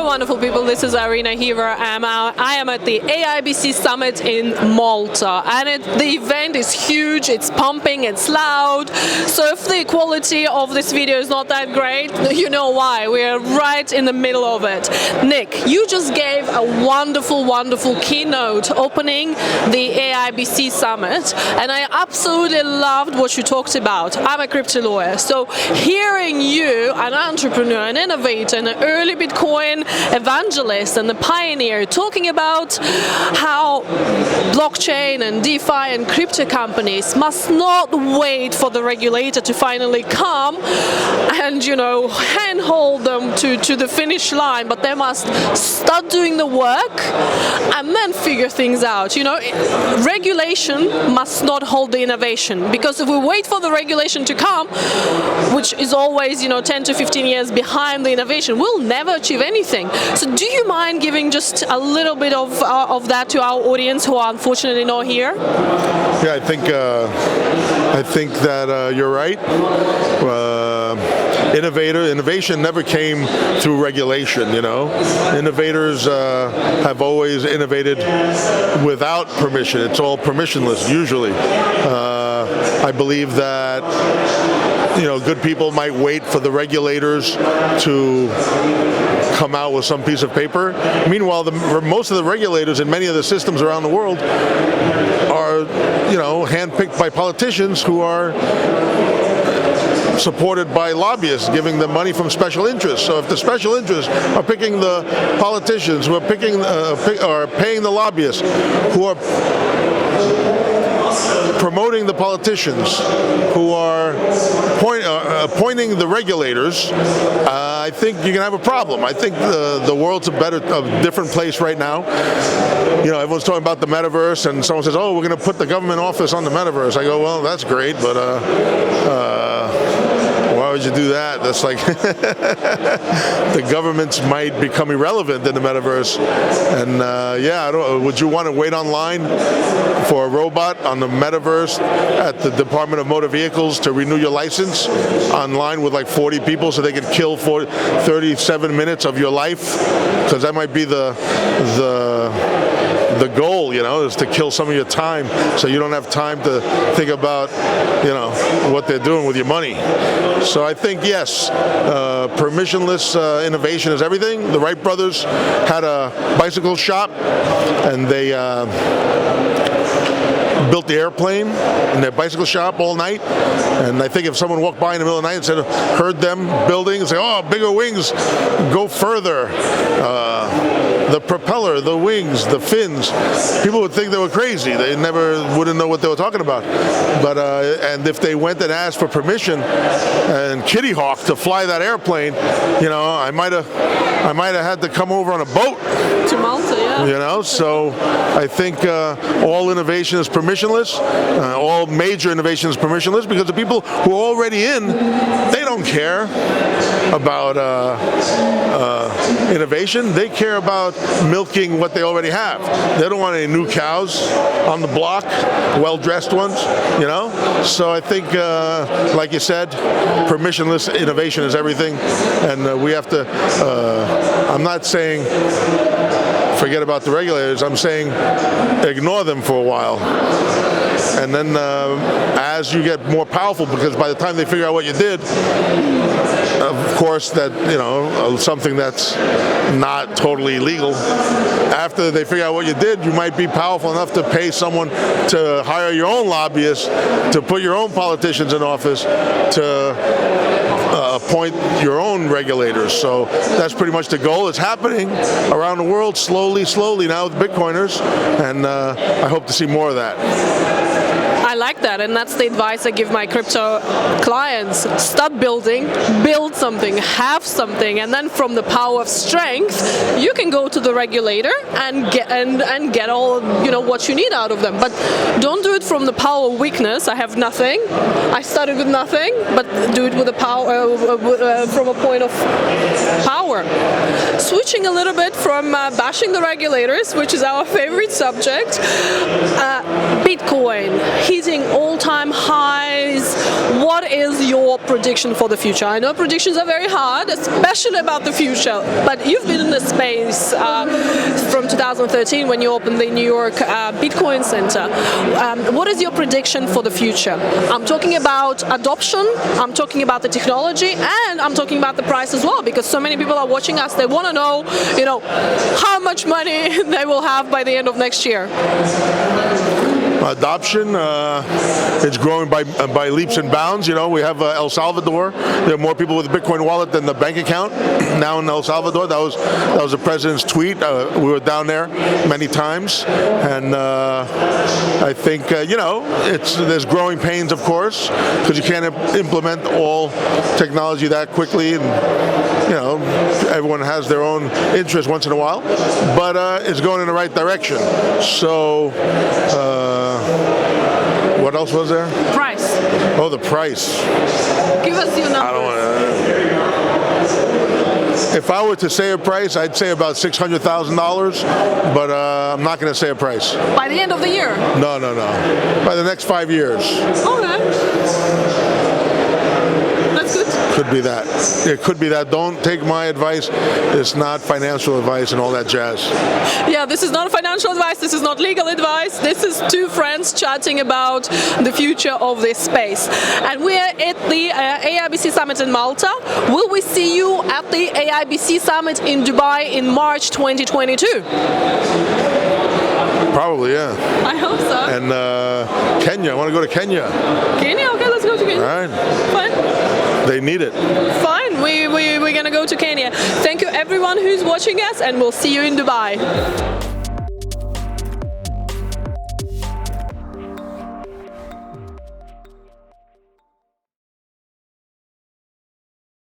wonderful people, this is Irina Heaver. I am at the AIBC Summit in Malta, and the event is huge, it's pumping, it's loud. So if the quality of this video is not that great, you know why. We're right in the middle of it. Nick, you just gave a wonderful keynote opening the AIBC Summit, and I absolutely loved what you talked about. I'm a crypto lawyer, so hearing you, an entrepreneur, an innovator, an early Bitcoin evangelist and the pioneer, talking about how blockchain and DeFi and crypto companies must not wait for the regulator to finally come and, handhold them to the finish line, but they must start doing the work and then figure things out. Regulation must not hold the innovation, because if we wait for the regulation to come, which is always 10 to 15 years behind the innovation, we'll never achieve anything. So do you mind giving just a little bit of that to our audience who are unfortunately not here? Yeah, I think that you're right. Innovation never came through regulation. Innovators have always innovated without permission. It's all permissionless usually. I believe that good people might wait for the regulators to come out with some piece of paper. Meanwhile, most of the regulators in many of the systems around the world are, handpicked by politicians who are supported by lobbyists, giving them money from special interests. So if the special interests are picking the politicians who are paying the lobbyists, who are promoting the politicians, who are appointing the regulators, I think you can have a problem. I think the world's a different place right now. Everyone's talking about the metaverse, and someone says, "Oh, we're going to put the government office on the metaverse." I go, "Well, that's great, but why would you do that? That's like the governments might become irrelevant in the metaverse." And would you want to wait online for a robot on the metaverse at the Department of Motor Vehicles to renew your license online with like 40 people so they could kill 37 minutes of your life? Because that might be the goal, is to kill some of your time so you don't have time to think about, what they're doing with your money. So I think, yes, permissionless innovation is everything. The Wright brothers had a bicycle shop, and they built the airplane in their bicycle shop all night. And I think if someone walked by in the middle of the night and heard them building and say, "Oh, bigger wings, go further. The propeller, the wings, the fins," people would think they were crazy. They wouldn't know what they were talking about. But and if they went and asked for permission and Kitty Hawk to fly that airplane, I might have had to come over on a boat to Malta. Yeah. So I think all innovation is permissionless. All major innovation is permissionless, because the people who are already in, they don't care about innovation. They care about milking what they already have. They don't want any new cows on the block, well-dressed ones, So I think, like you said, permissionless innovation is everything, and we have to, I'm not saying forget about the regulators, I'm saying ignore them for a while. And then as you get more powerful, because by the time they figure out what you did, of course that, something that's not totally illegal, after they figure out what you did, you might be powerful enough to pay someone to hire your own lobbyists, to put your own politicians in office, to appoint your own regulators. So that's pretty much the goal. It's happening around the world slowly now with Bitcoiners, and I hope to see more of that. I like that, and that's the advice I give my crypto clients. Start building, build something, have something, and then from the power of strength, you can go to the regulator and get all what you need out of them. But don't do it from the power of weakness. I have nothing. I started with nothing, but do it with a power from a point of power. power. Switching a little bit from bashing the regulators, which is our favorite subject, Bitcoin hitting all-time highs. What is your prediction for the future? I know predictions are very hard, especially about the future, but you've been in the space from 2013 when you opened the New York Bitcoin Center. What is your prediction for the future? I'm talking about adoption, I'm talking about the technology, and I'm talking about the price as well, because so many people are watching us. They want to know, how much money they will have by the end of next year. Adoption, it's growing by leaps and bounds. We have El Salvador. There are more people with a Bitcoin wallet than the bank account now in El Salvador. That was the president's tweet. We were down there many times, and I think there's growing pains, of course, because you can't implement all technology that quickly, and everyone has their own interest once in a while, but it's going in the right direction. So. What else was there? Price. Oh, the price. Give us your numbers. I don't want to. If I were to say a price, I'd say about $600,000, but I'm not going to say a price. By the end of the year? No. By the next 5 years. Okay. That's good. Could be that. It could be that. Don't take my advice. It's not financial advice and all that jazz. Yeah, this is not financial advice. This is not legal advice. This is two friends chatting about the future of this space. And we're at the AIBC Summit in Malta. Will we see you at the AIBC Summit in Dubai in March 2022? Probably, yeah. I hope so. And Kenya. I want to go to Kenya. Kenya? Okay, let's go to Kenya. All right. Fine. They need it. Fine. We're going to go to Kenya. Thank you everyone who's watching us, and we'll see you in Dubai.